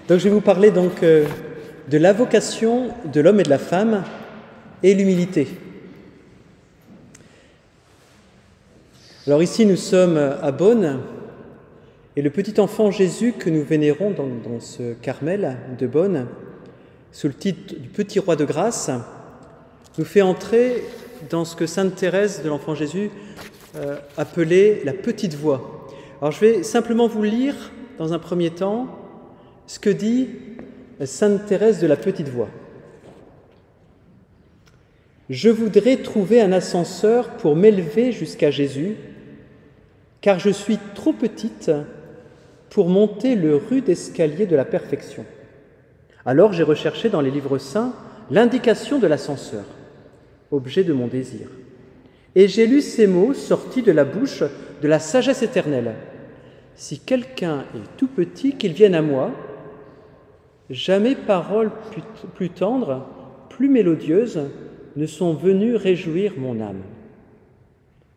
Donc je vais vous parler de la vocation de l'homme et de la femme et l'humilité. Alors ici nous sommes à Beaune et le petit enfant Jésus que nous vénérons dans ce Carmel de Beaune, sous le titre du Petit Roi de Grâce, nous fait entrer dans ce que Sainte Thérèse de l'Enfant Jésus appelait la petite voix. Alors je vais simplement vous lire dans un premier temps ce que dit Sainte Thérèse de la petite voix. « Je voudrais trouver un ascenseur pour m'élever jusqu'à Jésus, car je suis trop petite pour monter le rude escalier de la perfection. Alors j'ai recherché dans les livres saints l'indication de l'ascenseur, objet de mon désir. Et j'ai lu ces mots sortis de la bouche de la sagesse éternelle. Si quelqu'un est tout petit, qu'il vienne à moi. Jamais paroles plus tendres, plus mélodieuses ne sont venues réjouir mon âme.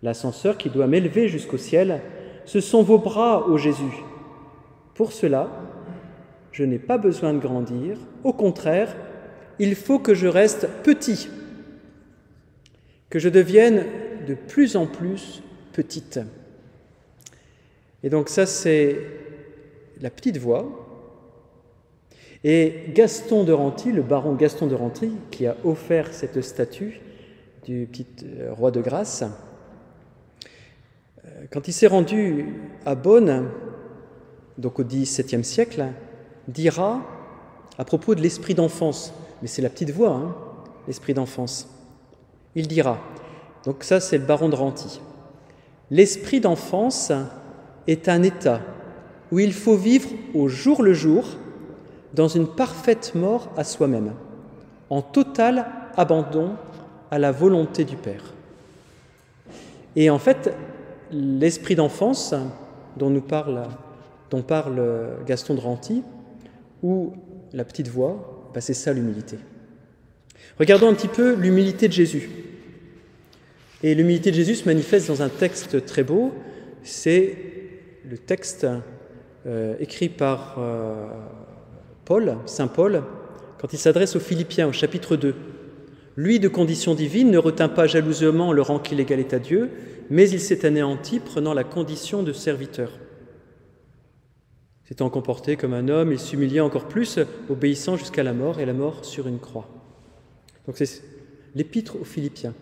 L'ascenseur qui doit m'élever jusqu'au ciel, ce sont vos bras, ô Jésus. Pour cela, je n'ai pas besoin de grandir. Au contraire, il faut que je reste petit, que je devienne de plus en plus petite. » Et donc ça, c'est la petite voix. Et Gaston de Ranty, le baron Gaston de Ranty, qui a offert cette statue du petit roi de grâce, quand il s'est rendu à Beaune, donc au XVIIe siècle, dira à propos de l'esprit d'enfance, mais c'est la petite voix, l'esprit d'enfance, il dira, donc ça c'est le baron de Ranty, l'esprit d'enfance est un état où il faut vivre au jour le jour, dans une parfaite mort à soi-même, en total abandon à la volonté du Père. Et en fait, l'esprit d'enfance dont parle Gaston de Ranty, ou la petite voix, c'est ça l'humilité. Regardons un petit peu l'humilité de Jésus. Et l'humilité de Jésus se manifeste dans un texte très beau, c'est le texte écrit par Saint Paul, quand il s'adresse aux Philippiens au chapitre 2. « Lui, de condition divine, ne retint pas jalousement le rang qu'il égalait à Dieu, mais il s'est anéanti, prenant la condition de serviteur. S'étant comporté comme un homme, il s'humiliait encore plus, obéissant jusqu'à la mort, et la mort sur une croix. » Donc c'est l'épître aux Philippiens.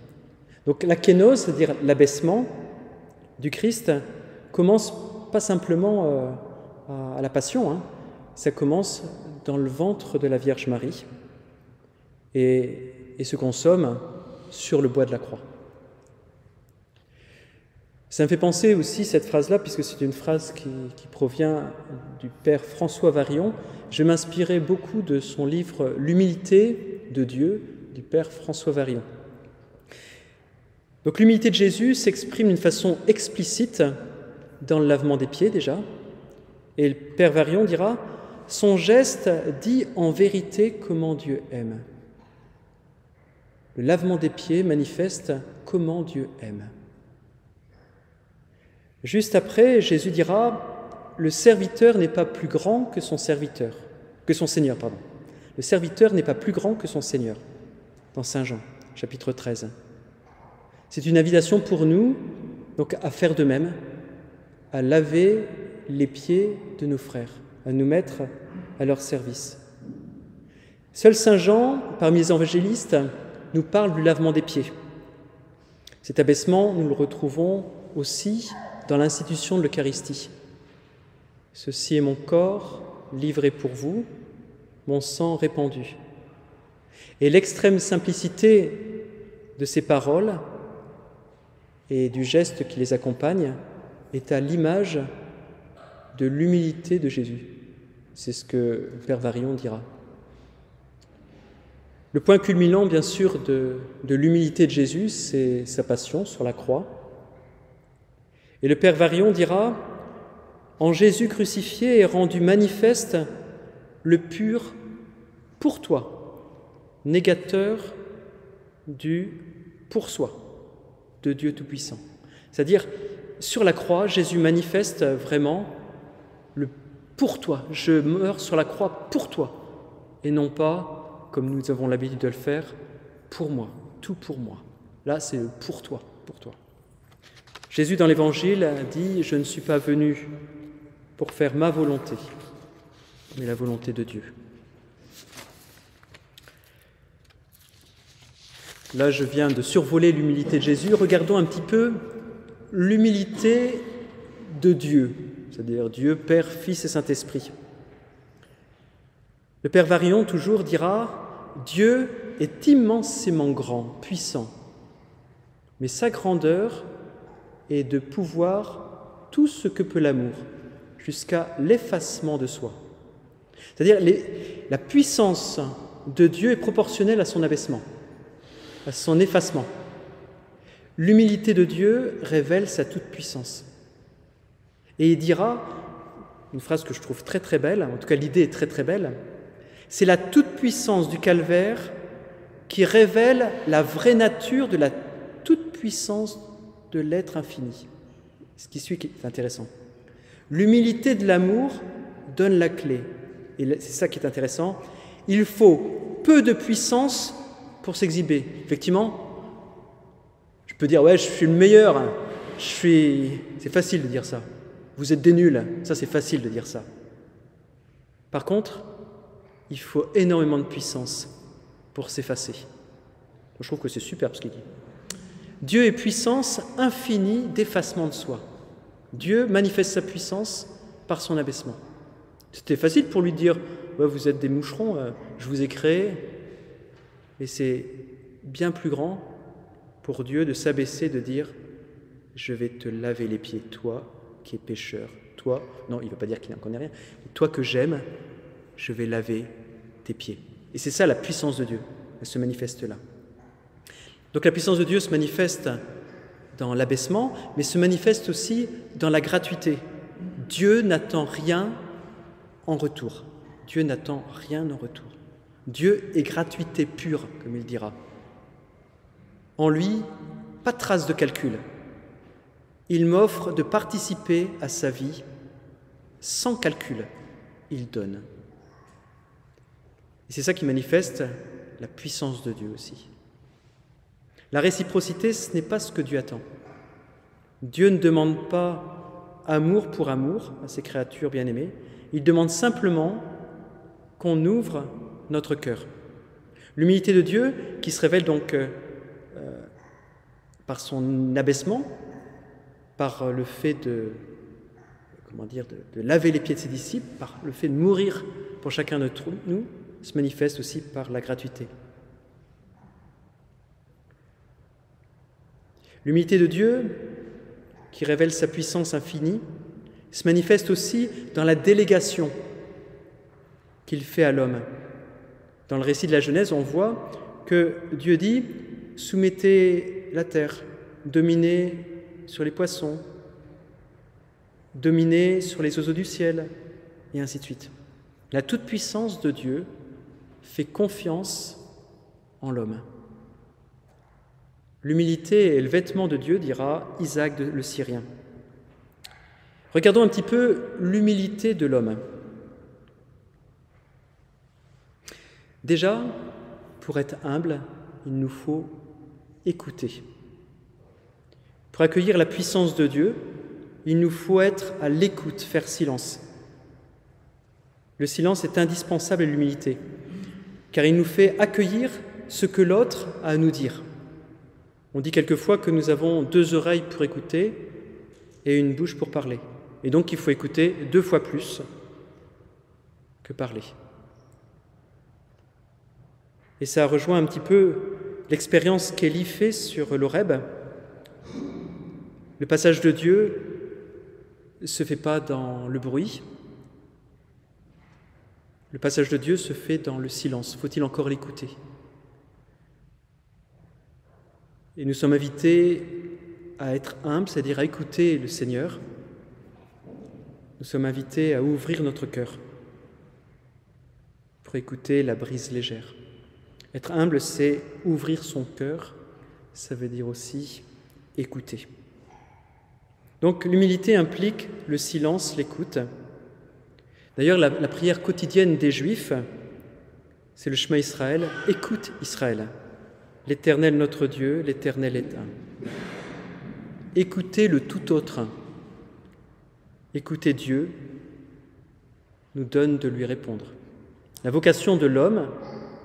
Donc la kénose, c'est-à-dire l'abaissement du Christ, commence pas simplement à la passion, ça commence dans le ventre de la Vierge Marie et se consomme sur le bois de la croix. Ça me fait penser aussi cette phrase-là, puisque c'est une phrase qui provient du père François Varion. Je m'inspirais beaucoup de son livre « L'humilité de Dieu » du père François Varion. Donc l'humilité de Jésus s'exprime d'une façon explicite dans le lavement des pieds déjà, et le père Varion dira « Son geste dit en vérité comment Dieu aime. » Le lavement des pieds manifeste comment Dieu aime. Juste après, Jésus dira « Le serviteur n'est pas plus grand que son Seigneur. Le serviteur n'est pas plus grand que son Seigneur. » Dans Saint Jean, chapitre 13. C'est une invitation pour nous donc, à faire de même, à laver les pieds de nos frères, à nous mettre à leur service. Seul Saint Jean, parmi les évangélistes, nous parle du lavement des pieds. Cet abaissement, nous le retrouvons aussi dans l'institution de l'Eucharistie. « Ceci est mon corps livré pour vous, mon sang répandu. » Et l'extrême simplicité de ces paroles et du geste qui les accompagne est à l'image de l'humilité de Jésus. C'est ce que le père Varion dira. Le point culminant, bien sûr, de l'humilité de Jésus, c'est sa passion sur la croix. Et le père Varion dira « En Jésus crucifié est rendu manifeste le pur pour toi, négateur du pour soi de Dieu Tout-Puissant. » C'est-à-dire, sur la croix, Jésus manifeste vraiment le pour toi, je meurs sur la croix pour toi, et non pas, comme nous avons l'habitude de le faire, pour moi, tout pour moi. Là, c'est pour toi, pour toi. Jésus, dans l'Évangile, dit « Je ne suis pas venu pour faire ma volonté, mais la volonté de Dieu. » Là, je viens de survoler l'humilité de Jésus. Regardons un petit peu l'humilité de Dieu, c'est-à-dire Dieu, Père, Fils et Saint-Esprit. Le Père Varillon, toujours, dira « Dieu est immensément grand, puissant, mais sa grandeur est de pouvoir tout ce que peut l'amour, jusqu'à l'effacement de soi. » C'est-à-dire la puissance de Dieu est proportionnelle à son abaissement, à son effacement. L'humilité de Dieu révèle sa toute-puissance. Et il dira, une phrase que je trouve très très belle, en tout cas l'idée est très très belle, c'est la toute-puissance du calvaire qui révèle la vraie nature de la toute-puissance de l'être infini. Ce qui suit qui est intéressant. L'humilité de l'amour donne la clé. Et c'est ça qui est intéressant. Il faut peu de puissance pour s'exhiber. Effectivement, je peux dire, ouais, je suis le meilleur. C'est facile de dire ça. Vous êtes des nuls. Ça, c'est facile de dire ça. Par contre, il faut énormément de puissance pour s'effacer. Je trouve que c'est superbe ce qu'il dit. Dieu est puissance infinie d'effacement de soi. Dieu manifeste sa puissance par son abaissement. C'était facile pour lui dire ouais, « Vous êtes des moucherons, je vous ai créés. » Et c'est bien plus grand pour Dieu de s'abaisser, de dire « Je vais te laver les pieds, toi qui es pécheur. Toi, non, il ne veut pas dire qu'il n'en connaît rien. Toi que j'aime, je vais laver tes pieds. » Et c'est ça la puissance de Dieu. Elle se manifeste là. Donc la puissance de Dieu se manifeste dans l'abaissement, mais se manifeste aussi dans la gratuité. Dieu n'attend rien en retour. Dieu n'attend rien en retour. Dieu est gratuité pure, comme il dira. En lui, pas de trace de calcul. Il m'offre de participer à sa vie sans calcul. Il donne. Et c'est ça qui manifeste la puissance de Dieu aussi. La réciprocité, ce n'est pas ce que Dieu attend. Dieu ne demande pas amour pour amour à ses créatures bien-aimées. Il demande simplement qu'on ouvre notre cœur. L'humilité de Dieu, qui se révèle donc par son abaissement, par le fait de laver les pieds de ses disciples, par le fait de mourir pour chacun d'entre nous, se manifeste aussi par la gratuité. L'humilité de Dieu, qui révèle sa puissance infinie, se manifeste aussi dans la délégation qu'il fait à l'homme. Dans le récit de la Genèse, on voit que Dieu dit « Soumettez la terre, dominez sur les poissons, dominez sur les oiseaux du ciel, et ainsi de suite. » La toute-puissance de Dieu fait confiance en l'homme. L'humilité est le vêtement de Dieu, dira Isaac le Syrien. Regardons un petit peu l'humilité de l'homme. Déjà, pour être humble, il nous faut écouter. Pour accueillir la puissance de Dieu, il nous faut être à l'écoute, faire silence. Le silence est indispensable à l'humilité, car il nous fait accueillir ce que l'autre a à nous dire. On dit quelquefois que nous avons 2 oreilles pour écouter et une bouche pour parler. Et donc il faut écouter 2 fois plus que parler. Et ça rejoint un petit peu l'expérience qu'Élie fait sur l'Horeb. Le passage de Dieu ne se fait pas dans le bruit. Le passage de Dieu se fait dans le silence. Faut-il encore l'écouter ? Et nous sommes invités à être humbles, c'est-à-dire à écouter le Seigneur. Nous sommes invités à ouvrir notre cœur pour écouter la brise légère. Être humble, c'est ouvrir son cœur, ça veut dire aussi écouter. Donc l'humilité implique le silence, l'écoute. D'ailleurs, la prière quotidienne des Juifs, c'est le Shema Israël. Écoute Israël, l'Éternel notre Dieu, l'Éternel est un. Écoutez le tout autre. Écoutez Dieu nous donne de lui répondre. La vocation de l'homme,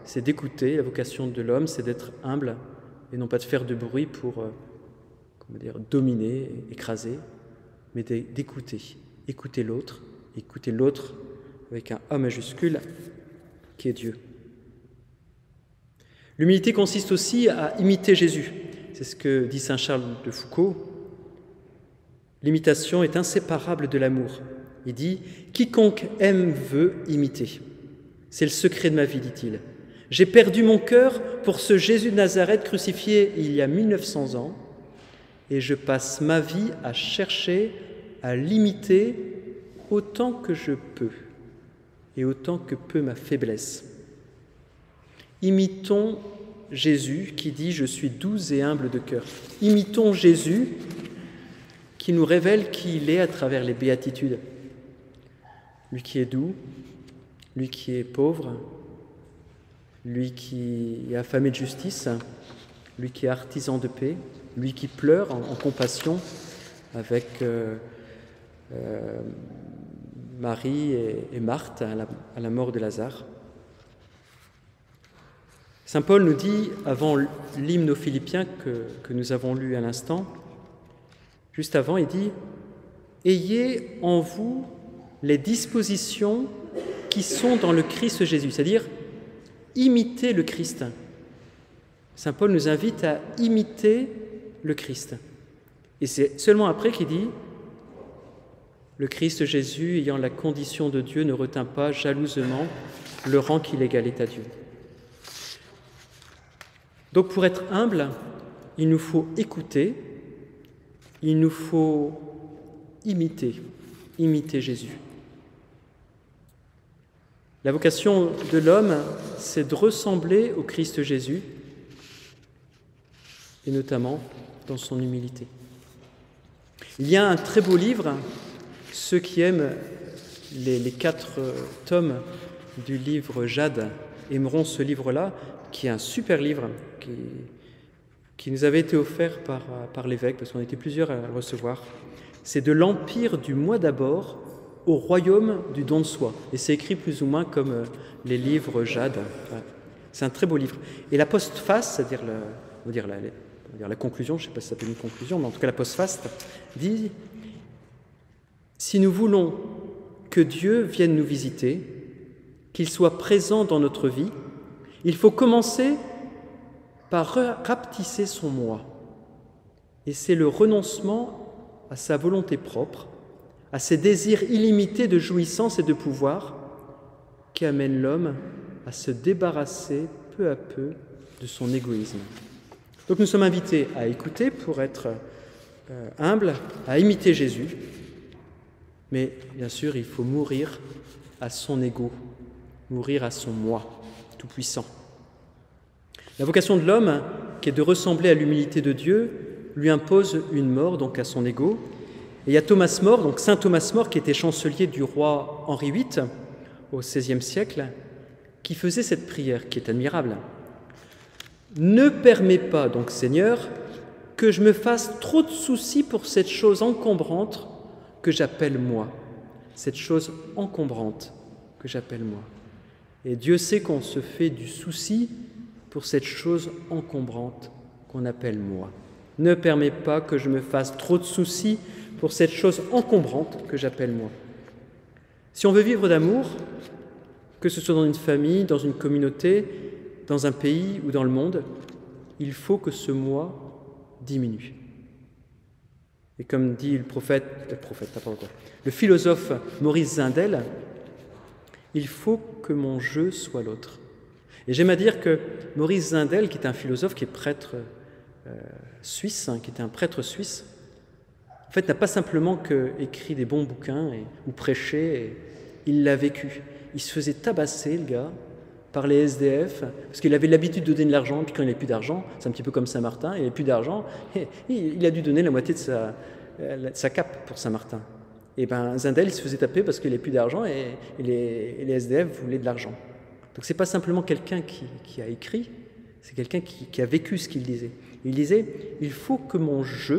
c'est d'écouter. La vocation de l'homme, c'est d'être humble et non pas de faire de bruit pour dominer, écraser, mais d'écouter. Écouter l'autre avec un A majuscule qui est Dieu. L'humilité consiste aussi à imiter Jésus. C'est ce que dit saint Charles de Foucault. L'imitation est inséparable de l'amour. Il dit « Quiconque aime veut imiter. C'est le secret de ma vie, dit-il. J'ai perdu mon cœur pour ce Jésus de Nazareth crucifié il y a 1900 ans et je passe ma vie à chercher à l'imiter autant que je peux et autant que peut ma faiblesse. Imitons Jésus qui dit « Je suis doux et humble de cœur ». Imitons Jésus qui nous révèle qui il est à travers les béatitudes. Lui qui est doux, lui qui est pauvre, lui qui est affamé de justice, lui qui est artisan de paix, lui qui pleure en compassion avec Marie et Marthe à la mort de Lazare. Saint Paul nous dit, avant l'hymne aux Philippiens que nous avons lu à l'instant, juste avant, il dit « Ayez en vous les dispositions qui sont dans le Christ Jésus », c'est-à-dire imiter le Christ. Saint Paul nous invite à imiter le Christ. Et c'est seulement après qu'il dit « Le Christ Jésus, ayant la condition de Dieu, ne retint pas jalousement le rang qui l'égalait à Dieu. » Donc pour être humble, il nous faut écouter, il nous faut imiter Jésus. La vocation de l'homme, c'est de ressembler au Christ Jésus, et notamment dans son humilité. Il y a un très beau livre, ceux qui aiment les 4 tomes du livre Jade aimeront ce livre-là, qui est un super livre, qui nous avait été offert par l'évêque, parce qu'on était plusieurs à le recevoir. C'est de l'empire du moi d'abord au royaume du don de soi. Et c'est écrit plus ou moins comme les livres Jade. C'est un très beau livre. Et la postface, c'est-à-dire la conclusion, je ne sais pas si ça s'appelle une conclusion, mais en tout cas la postface, dit « Si nous voulons que Dieu vienne nous visiter, qu'il soit présent dans notre vie, il faut commencer par rapetisser son moi. Et c'est le renoncement à sa volonté propre, à ses désirs illimités de jouissance et de pouvoir qui amène l'homme à se débarrasser peu à peu de son égoïsme. » Donc nous sommes invités à écouter pour être humbles, à imiter Jésus, mais bien sûr il faut mourir à son ego, mourir à son moi tout-puissant. La vocation de l'homme, qui est de ressembler à l'humilité de Dieu, lui impose une mort, donc à son ego. Et il y a Thomas More, donc saint Thomas More, qui était chancelier du roi Henri VIII au XVIe siècle, qui faisait cette prière, qui est admirable. « Ne permets pas, donc Seigneur, que je me fasse trop de soucis pour cette chose encombrante que j'appelle moi. » Cette chose encombrante que j'appelle moi. Et Dieu sait qu'on se fait du souci pour cette chose encombrante qu'on appelle moi. Ne permets pas que je me fasse trop de soucis pour cette chose encombrante que j'appelle moi. Si on veut vivre d'amour, que ce soit dans une famille, dans une communauté, dans un pays ou dans le monde, il faut que ce moi diminue. Et comme dit le philosophe Maurice Zindel, il faut que mon je soit l'autre. Et j'aime à dire que Maurice Zindel, qui est un philosophe, qui est prêtre suisse, qui était un prêtre suisse, en fait, n'a pas simplement écrit des bons bouquins ou prêché, il l'a vécu. Il se faisait tabasser, le gars, par les SDF, parce qu'il avait l'habitude de donner de l'argent, puis quand il n'avait plus d'argent, c'est un petit peu comme Saint-Martin, il n'avait plus d'argent, et il a dû donner la moitié de sa cape pour Saint-Martin. Et ben Zindel, il se faisait taper parce qu'il n'avait plus d'argent et les SDF voulaient de l'argent. Donc ce n'est pas simplement quelqu'un qui a écrit, c'est quelqu'un qui a vécu ce qu'il disait. Il disait, il faut que mon je,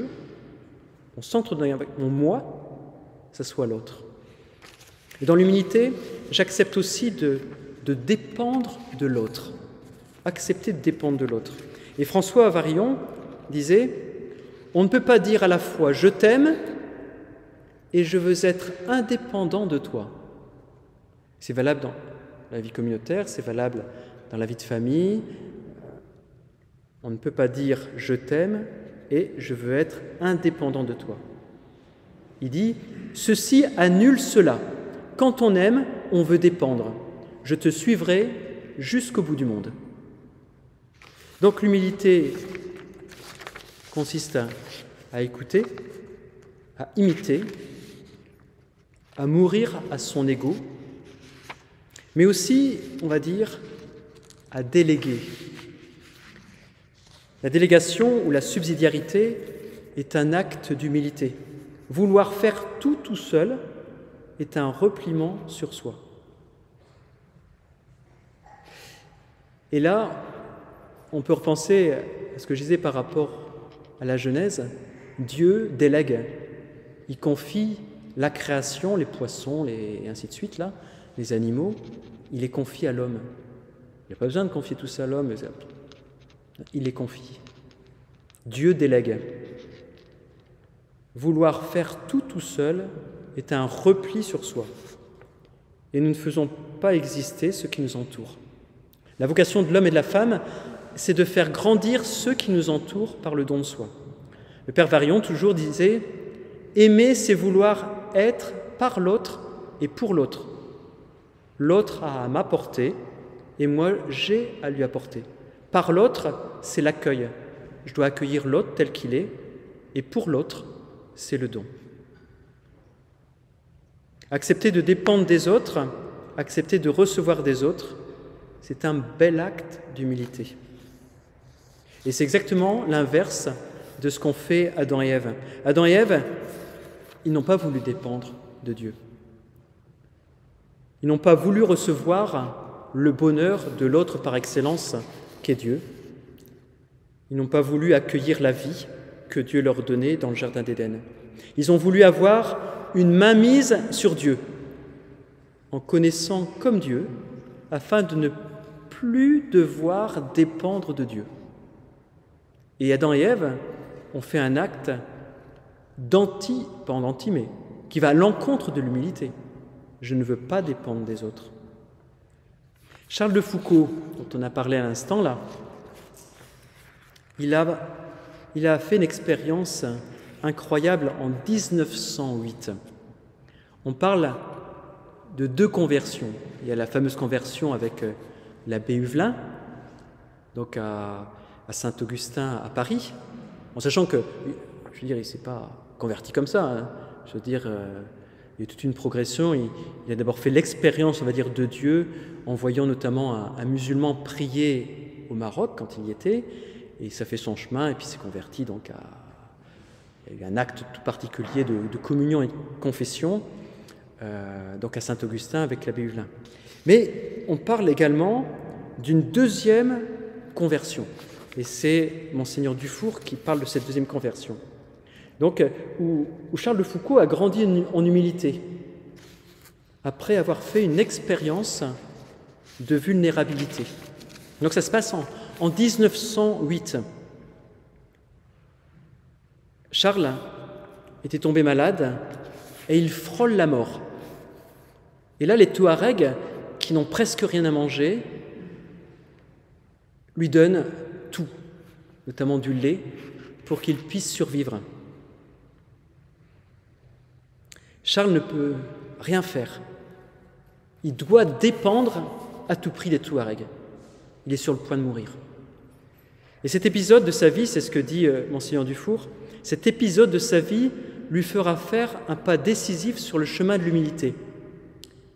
mon centre de mon moi, ça soit l'autre. Et dans l'humilité, j'accepte aussi de dépendre de l'autre. Accepter de dépendre de l'autre. Et François Varillon disait, on ne peut pas dire à la fois je t'aime et je veux être indépendant de toi. C'est valable dans la vie communautaire, c'est valable dans la vie de famille. On ne peut pas dire je t'aime et je veux être indépendant de toi. Il dit, ceci annule cela. Quand on aime, on veut dépendre. Je te suivrai jusqu'au bout du monde. Donc l'humilité consiste à écouter, à imiter, à mourir à son ego, mais aussi, on va dire, à déléguer. La délégation ou la subsidiarité est un acte d'humilité. Vouloir faire tout seul est un repliement sur soi. Et là, on peut repenser à ce que je disais par rapport à la Genèse. Dieu délègue, il confie la création, les poissons, et ainsi de suite, là, les animaux, il les confie à l'homme. Il n'y a pas besoin de confier tout ça à l'homme, il les confie. Dieu délègue. Vouloir faire tout seul est un repli sur soi. Et nous ne faisons pas exister ce qui nous entoure. La vocation de l'homme et de la femme, c'est de faire grandir ceux qui nous entourent par le don de soi. Le Père Varillon toujours disait « Aimer, c'est vouloir être par l'autre et pour l'autre. L'autre a à m'apporter et moi j'ai à lui apporter. Par l'autre, c'est l'accueil. Je dois accueillir l'autre tel qu'il est et pour l'autre, c'est le don. » Accepter de dépendre des autres, accepter de recevoir des autres, c'est un bel acte d'humilité. Et c'est exactement l'inverse de ce qu'ont fait Adam et Ève. Adam et Ève, ils n'ont pas voulu dépendre de Dieu. Ils n'ont pas voulu recevoir le bonheur de l'autre par excellence, qu'est Dieu. Ils n'ont pas voulu accueillir la vie que Dieu leur donnait dans le jardin d'Éden. Ils ont voulu avoir une mainmise sur Dieu, en connaissant comme Dieu, afin de ne plus devoir dépendre de Dieu. Et Adam et Ève ont fait un acte mais qui va à l'encontre de l'humilité. Je ne veux pas dépendre des autres. Charles de Foucault, dont on a parlé à l'instant là, il a fait une expérience incroyable en 1908. On parle de 2 conversions. Il y a la fameuse conversion avec l'abbé Huvelin, donc à Saint-Augustin à Paris, en sachant que, je veux dire, il ne s'est pas converti comme ça. Hein. Je veux dire, il y a toute une progression. Il a d'abord fait l'expérience, on va dire, de Dieu, en voyant notamment un musulman prier au Maroc quand il y était, et ça fait son chemin, et puis s'est converti donc il y a eu un acte tout particulier de communion et de confession, donc à Saint-Augustin avec l'abbé Huvelin. Mais on parle également d'une 2e conversion. Et c'est Monseigneur Dufour qui parle de cette 2e conversion. Donc, où Charles de Foucault a grandi en humilité, après avoir fait une expérience de vulnérabilité. Donc ça se passe en 1908. Charles était tombé malade et il frôle la mort. Et là, les Touaregs, qui n'ont presque rien à manger, lui donnent tout, notamment du lait, pour qu'il puisse survivre. Charles ne peut rien faire. Il doit dépendre à tout prix des Touaregs. Il est sur le point de mourir. Et cet épisode de sa vie, c'est ce que dit Monseigneur Dufour, cet épisode de sa vie lui fera faire un pas décisif sur le chemin de l'humilité.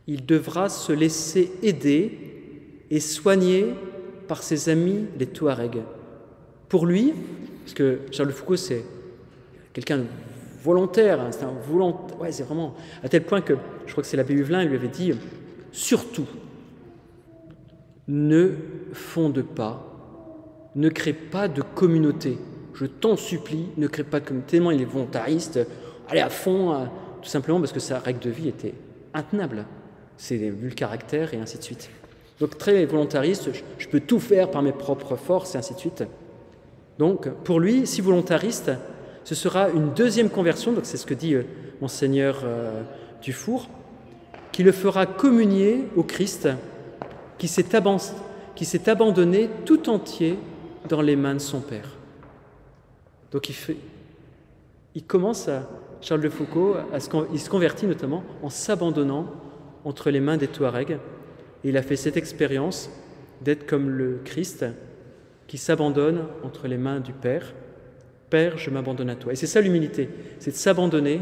Il devra se laisser aider et soigner par ses amis les Touaregs. Pour lui, parce que Charles de Foucault, c'est quelqu'un de volontaire, hein, ouais, c'est vraiment à tel point que je crois que c'est l'abbé Huvelin, il lui avait dit surtout ne fonde pas, ne crée pas de communauté. Je t'en supplie, ne crée pas de communauté. Tellement il est volontariste, allez à fond, tout simplement parce que sa règle de vie était intenable. C'est vu le caractère et ainsi de suite. Donc très volontariste, je peux tout faire par mes propres forces et ainsi de suite. Donc pour lui, si volontariste, ce sera une deuxième conversion, donc c'est ce que dit Monseigneur Dufour, qui le fera communier au Christ, qui s'est abandonné tout entier dans les mains de son Père. Donc il commence, Charles de Foucauld, il se convertit notamment en s'abandonnant entre les mains des Touaregs. Et il a fait cette expérience d'être comme le Christ qui s'abandonne entre les mains du Père. Père, je m'abandonne à toi. Et c'est ça l'humilité, c'est de s'abandonner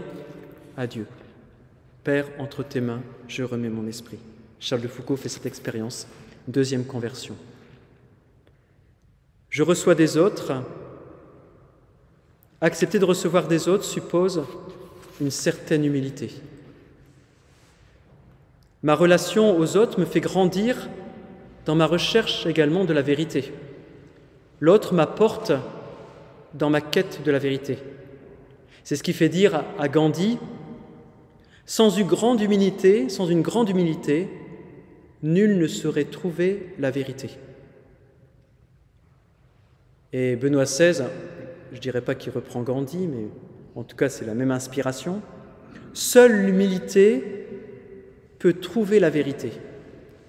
à Dieu. Père, entre tes mains, je remets mon esprit. Charles de Foucauld fait cette expérience, deuxième conversion. Je reçois des autres. Accepter de recevoir des autres suppose une certaine humilité. Ma relation aux autres me fait grandir dans ma recherche également de la vérité. L'autre m'apporte dans ma quête de la vérité. C'est ce qui fait dire à Gandhi, sans une grande humilité, nul ne saurait trouver la vérité. Et Benoît XVI, je ne dirais pas qu'il reprend Gandhi, mais en tout cas c'est la même inspiration, seule l'humilité peut trouver la vérité.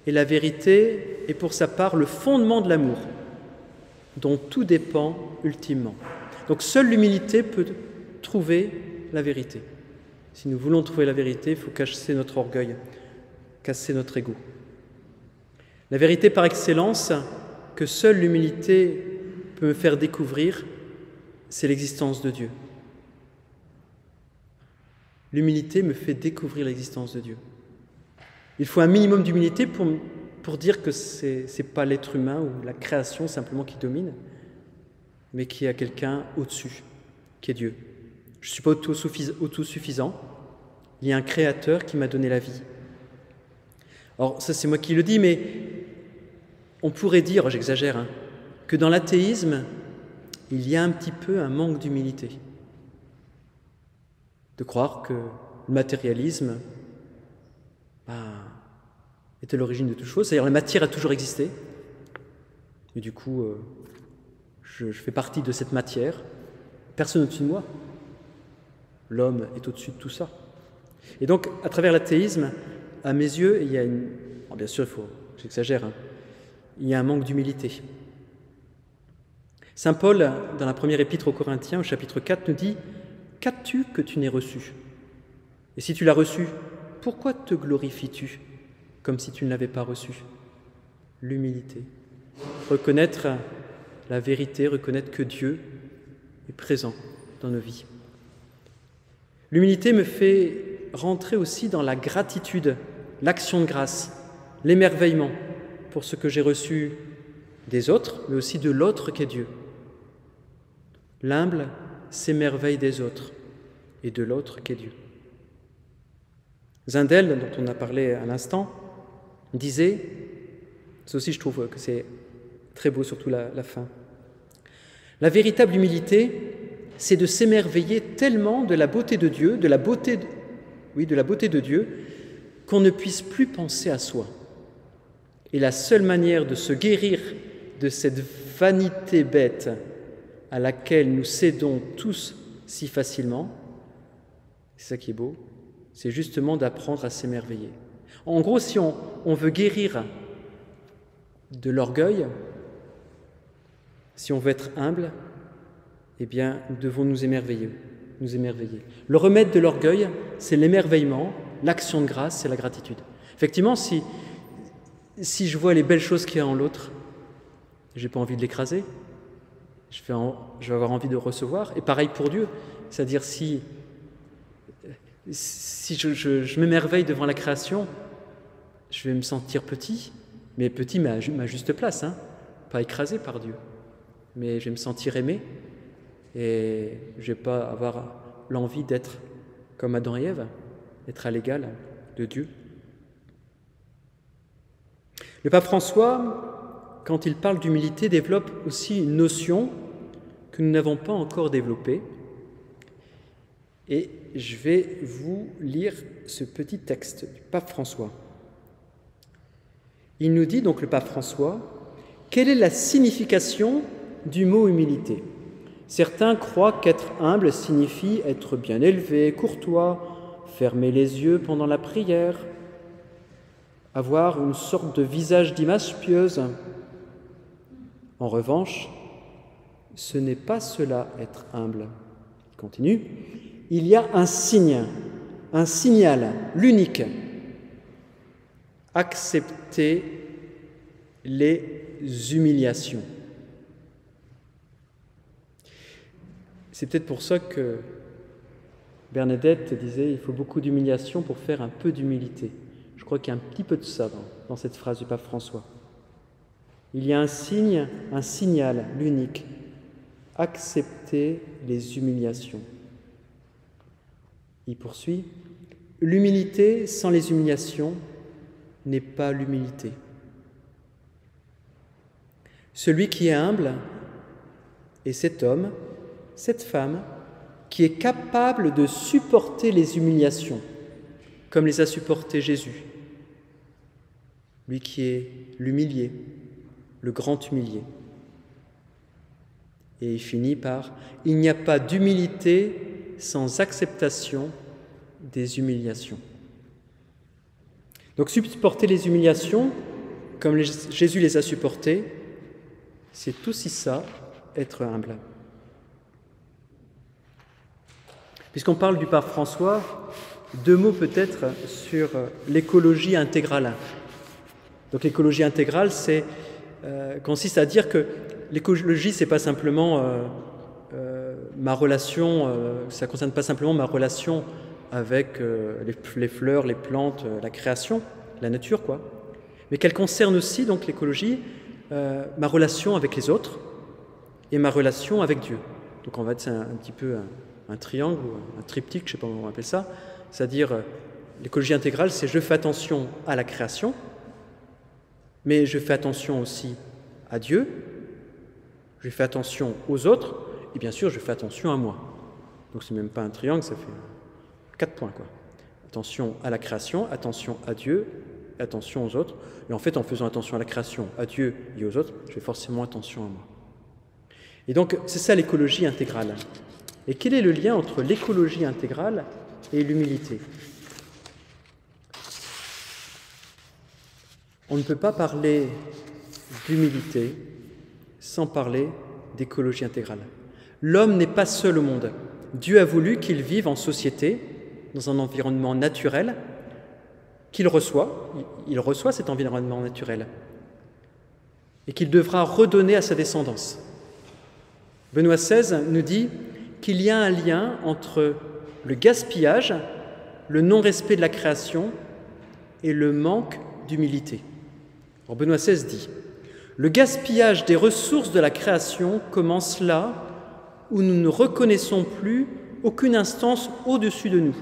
Et la vérité est pour sa part le fondement de l'amour, dont tout dépend ultimement. Donc seule l'humilité peut trouver la vérité. Si nous voulons trouver la vérité, il faut casser notre orgueil, casser notre ego. La vérité par excellence, que seule l'humilité peut me faire découvrir, c'est l'existence de Dieu. L'humilité me fait découvrir l'existence de Dieu. Il faut un minimum d'humilité pour dire que ce n'est pas l'être humain ou la création simplement qui domine, mais qu'il y a quelqu'un au-dessus, qui est Dieu. Je ne suis pas autosuffisant, il y a un créateur qui m'a donné la vie. Alors ça c'est moi qui le dis, mais on pourrait dire, j'exagère, que dans l'athéisme, il y a un petit peu un manque d'humilité. De croire que le matérialisme était l'origine de toute chose, c'est-à-dire la matière a toujours existé, et du coup, je fais partie de cette matière, personne au-dessus de moi, l'homme est au-dessus de tout ça. Et donc, à travers l'athéisme, à mes yeux, il y a une... Alors bien sûr, j'exagère, il y a un manque d'humilité. Saint Paul, dans la première épître aux Corinthiens, au chapitre 4, nous dit « Qu'as-tu que tu n'aies reçu ? Et si tu l'as reçu, pourquoi te glorifies-tu comme si tu ne l'avais pas reçu ?» L'humilité. Reconnaître la vérité, reconnaître que Dieu est présent dans nos vies. L'humilité me fait rentrer aussi dans la gratitude, l'action de grâce, l'émerveillement pour ce que j'ai reçu des autres, mais aussi de l'autre qu'est Dieu. L'humble s'émerveille des autres et de l'autre qu'est Dieu. Zindel, dont on a parlé à l'instant, disait, ça aussi je trouve que c'est très beau, surtout la fin, la véritable humilité, c'est de s'émerveiller tellement de la beauté de Dieu, de la beauté de Dieu, qu'on ne puisse plus penser à soi. Et la seule manière de se guérir de cette vanité bête à laquelle nous cédons tous si facilement, c'est ça qui est beau, c'est justement d'apprendre à s'émerveiller. En gros, si on veut guérir de l'orgueil, si on veut être humble, eh bien, nous devons nous émerveiller. Le remède de l'orgueil, c'est l'émerveillement, l'action de grâce, c'est la gratitude. Effectivement, si je vois les belles choses qu'il y a en l'autre, je n'ai pas envie de l'écraser, je vais avoir envie de recevoir. Et pareil pour Dieu, c'est-à-dire si je m'émerveille devant la création, je vais me sentir petit, mais petit mais à ma juste place, pas écrasé par Dieu, mais je vais me sentir aimé et je ne vais pas avoir l'envie d'être comme Adam et Ève, d'être à l'égal de Dieu. Le pape François, quand il parle d'humilité, développe aussi une notion que nous n'avons pas encore développée. Et je vais vous lire ce petit texte du pape François. Il nous dit donc, le pape François, « Quelle est la signification du mot humilité ? Certains croient qu'être humble signifie être bien élevé, courtois, fermer les yeux pendant la prière, avoir une sorte de visage d'image pieuse. En revanche, ce n'est pas cela être humble. » Il continue. « Il y a un signe, un signal, l'unique. Accepter les humiliations. » C'est peut-être pour ça que Bernadette disait « il faut beaucoup d'humiliation pour faire un peu d'humilité ». Je crois qu'il y a un petit peu de ça dans cette phrase du pape François. Il y a un signe, un signal, l'unique. Accepter les humiliations. Il poursuit « L'humilité sans les humiliations n'est pas l'humilité. Celui qui est humble est cet homme, cette femme, qui est capable de supporter les humiliations, comme les a supportées Jésus, lui qui est l'humilié, le grand humilié. » Et il finit par « Il n'y a pas d'humilité sans acceptation des humiliations. » Donc supporter les humiliations, comme Jésus les a supportées, c'est aussi ça, être humble. Puisqu'on parle du pape François, 2 mots peut-être sur l'écologie intégrale. Donc l'écologie intégrale, consiste à dire que l'écologie, c'est pas simplement ma relation, ça ne concerne pas simplement ma relation avec les fleurs, les plantes, la création, la nature, quoi. Mais qu'elle concerne aussi, donc l'écologie, ma relation avec les autres et ma relation avec Dieu. Donc en fait, c'est un petit peu un triangle ou un triptyque, je ne sais pas comment on appelle ça. C'est-à-dire, l'écologie intégrale, c'est je fais attention à la création, mais je fais attention aussi à Dieu, je fais attention aux autres, et bien sûr, je fais attention à moi. Donc c'est même pas un triangle, ça fait 4 points, quoi. Attention à la création, attention à Dieu, attention aux autres. Et en fait, en faisant attention à la création, à Dieu et aux autres, je fais forcément attention à moi. Et donc, c'est ça l'écologie intégrale. Et quel est le lien entre l'écologie intégrale et l'humilité ? On ne peut pas parler d'humilité sans parler d'écologie intégrale. L'homme n'est pas seul au monde. Dieu a voulu qu'il vive en société, dans un environnement naturel, qu'il reçoit. Il reçoit cet environnement naturel et qu'il devra redonner à sa descendance. Benoît XVI nous dit qu'il y a un lien entre le gaspillage, le non-respect de la création et le manque d'humilité. Alors Benoît XVI dit « Le gaspillage des ressources de la création commence là où nous ne reconnaissons plus aucune instance au-dessus de nous.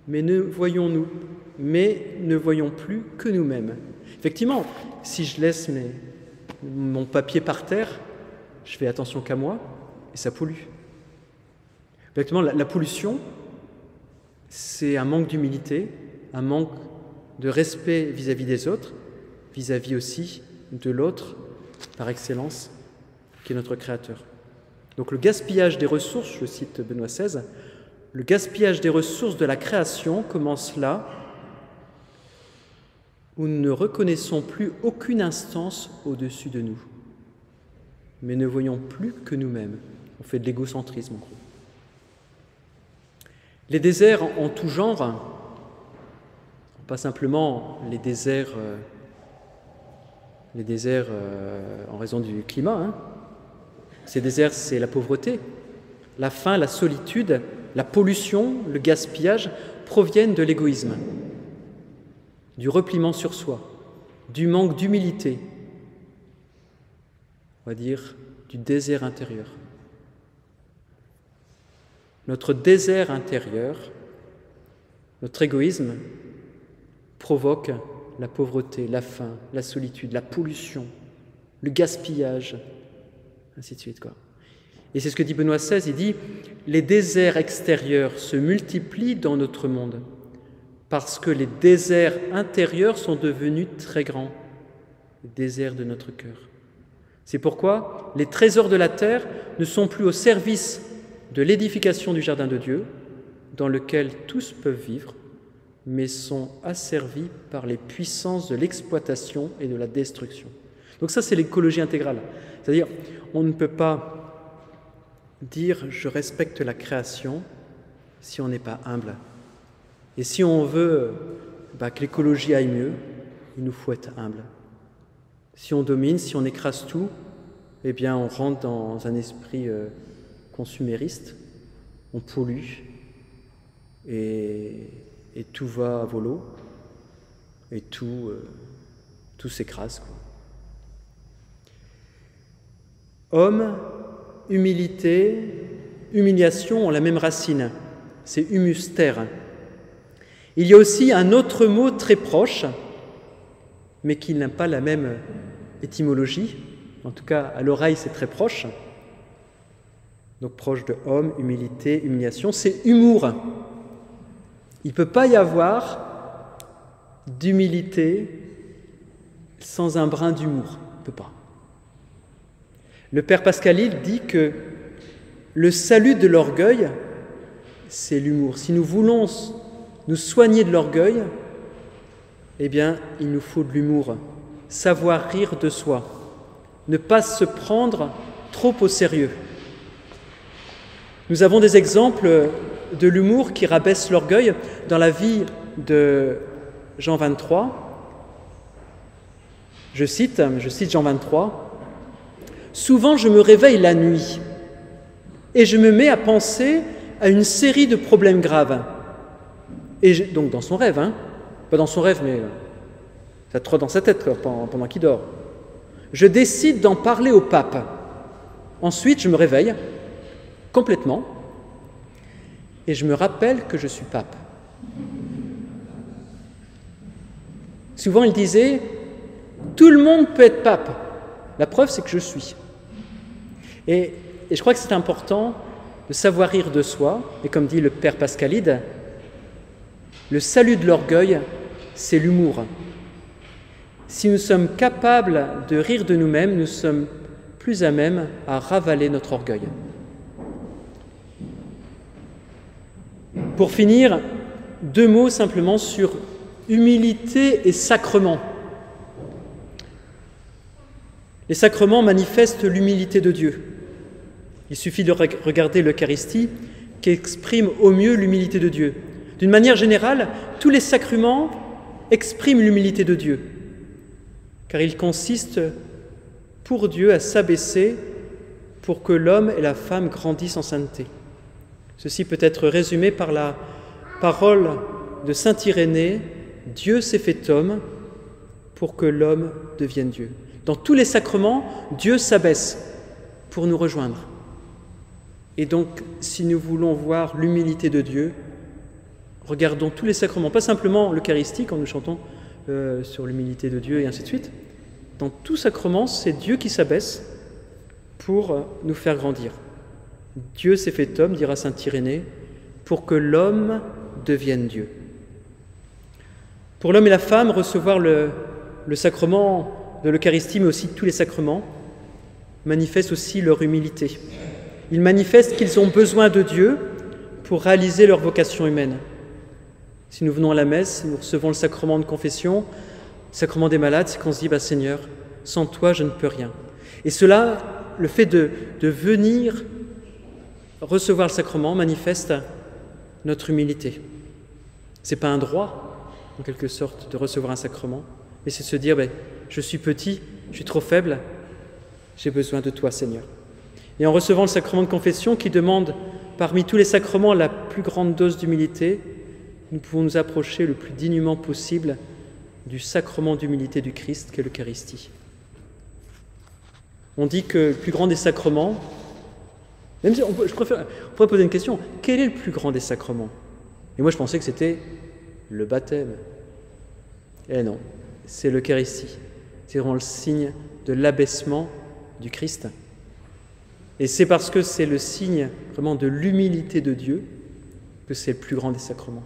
Mais ne voyons plus que nous-mêmes. » Effectivement, si je laisse mon papier par terre, je fais attention qu'à moi et ça pollue. Effectivement, la pollution, c'est un manque d'humilité, un manque de respect vis-à-vis des autres, vis-à-vis aussi de l'autre, par excellence, qui est notre Créateur. Donc le gaspillage des ressources, je cite Benoît XVI, le gaspillage des ressources de la création commence là où nous ne reconnaissons plus aucune instance au-dessus de nous, mais ne voyons plus que nous-mêmes. On fait de l'égocentrisme, en gros. Les déserts en tout genre, pas simplement les déserts en raison du climat, hein. Ces déserts, c'est la pauvreté, la faim, la solitude, la pollution, le gaspillage proviennent de l'égoïsme, du repliement sur soi, du manque d'humilité, on va dire du désert intérieur. Notre désert intérieur, notre égoïsme provoque la pauvreté, la faim, la solitude, la pollution, le gaspillage, ainsi de suite, quoi. Et c'est ce que dit Benoît XVI, il dit « Les déserts extérieurs se multiplient dans notre monde parce que les déserts intérieurs sont devenus très grands, les déserts de notre cœur. C'est pourquoi les trésors de la terre ne sont plus au service de l'édification du jardin de Dieu, dans lequel tous peuvent vivre, mais sont asservis par les puissances de l'exploitation et de la destruction. » Donc ça, c'est l'écologie intégrale. C'est-à-dire, on ne peut pas dire « je respecte la création » si on n'est pas humble. Et si on veut que l'écologie aille mieux, il nous faut être humble. Si on domine, si on écrase tout, eh bien on rentre dans un esprit consumériste, on pollue et tout va à volo et tout s'écrase, quoi. Homme, humilité, humiliation ont la même racine, c'est humus, terre. Il y a aussi un autre mot très proche, mais qui n'a pas la même étymologie, en tout cas à l'oreille c'est très proche, donc proche de homme, humilité, humiliation, c'est humour. Il ne peut pas y avoir d'humilité sans un brin d'humour, il ne peut pas. Le Père Pascalil dit que le salut de l'orgueil, c'est l'humour. Si nous voulons nous soigner de l'orgueil, eh bien, il nous faut de l'humour, savoir rire de soi, ne pas se prendre trop au sérieux. Nous avons des exemples de l'humour qui rabaisse l'orgueil dans la vie de Jean 23. Je cite Jean 23. « Souvent je me réveille la nuit et je me mets à penser à une série de problèmes graves. » Et donc dans son rêve, pas dans son rêve, mais ça trotte dans sa tête pendant qu'il dort. Je décide d'en parler au pape. Ensuite, je me réveille complètement et je me rappelle que je suis pape. Souvent, il disait « Tout le monde peut être pape. La preuve, c'est que je suis. » Et je crois que c'est important de savoir rire de soi. Et comme dit le Père Pascalide, le salut de l'orgueil, c'est l'humour. Si nous sommes capables de rire de nous-mêmes, nous sommes plus à même à ravaler notre orgueil. Pour finir, 2 mots simplement sur humilité et sacrement. Les sacrements manifestent l'humilité de Dieu. Il suffit de regarder l'Eucharistie qui exprime au mieux l'humilité de Dieu. D'une manière générale, tous les sacrements expriment l'humilité de Dieu, car ils consistent pour Dieu à s'abaisser pour que l'homme et la femme grandissent en sainteté. Ceci peut être résumé par la parole de saint Irénée « Dieu s'est fait homme pour que l'homme devienne Dieu ». Dans tous les sacrements, Dieu s'abaisse pour nous rejoindre. Et donc, si nous voulons voir l'humilité de Dieu, regardons tous les sacrements, pas simplement l'Eucharistie, quand nous chantons sur l'humilité de Dieu et ainsi de suite. Dans tout sacrement, c'est Dieu qui s'abaisse pour nous faire grandir. Dieu s'est fait homme, dira saint Irénée, pour que l'homme devienne Dieu. Pour l'homme et la femme, recevoir le sacrement de l'Eucharistie, mais aussi tous les sacrements, manifestent aussi leur humilité. Ils manifestent qu'ils ont besoin de Dieu pour réaliser leur vocation humaine. Si nous venons à la messe, nous recevons le sacrement de confession, le sacrement des malades, c'est qu'on se dit « Seigneur, sans toi, je ne peux rien ». Et cela, le fait de venir recevoir le sacrement manifeste notre humilité. Ce n'est pas un droit, en quelque sorte, de recevoir un sacrement, mais c'est de se dire « Je suis petit, je suis trop faible, j'ai besoin de toi, Seigneur ». Et en recevant le sacrement de confession qui demande, parmi tous les sacrements, la plus grande dose d'humilité, nous pouvons nous approcher le plus dignement possible du sacrement d'humilité du Christ qu'est l'Eucharistie. On dit que le plus grand des sacrements, Même si on pourrait poser une question, quel est le plus grand des sacrements? Et moi je pensais que c'était le baptême. Eh non, c'est l'Eucharistie. C'est vraiment le signe de l'abaissement du Christ. Et c'est parce que c'est le signe vraiment de l'humilité de Dieu que c'est le plus grand des sacrements.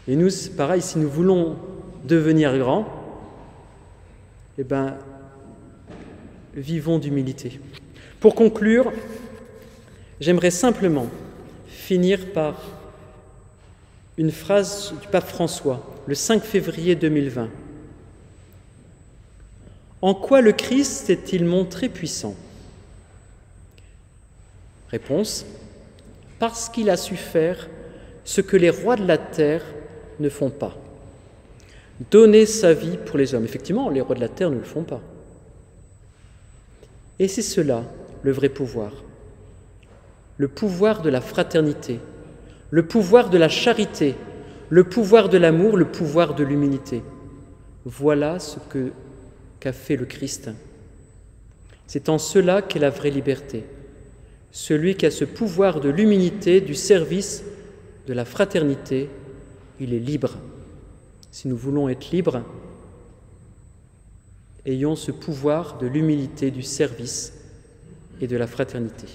Et nous, c'est pareil, si nous voulons devenir grands, eh bien, vivons d'humilité. Pour conclure, j'aimerais simplement finir par une phrase du pape François, le 5 février 2020. En quoi le Christ s'est-il montré puissant? Réponse, parce qu'il a su faire ce que les rois de la terre ne font pas. Donner sa vie pour les hommes. Effectivement, les rois de la terre ne le font pas. Et c'est cela, le vrai pouvoir. Le pouvoir de la fraternité, le pouvoir de la charité, le pouvoir de l'amour, le pouvoir de l'humilité. Voilà ce qu'a fait le Christ. C'est en cela qu'est la vraie liberté. Celui qui a ce pouvoir de l'humilité, du service, de la fraternité, il est libre. Si nous voulons être libres, ayons ce pouvoir de l'humilité, du service et de la fraternité.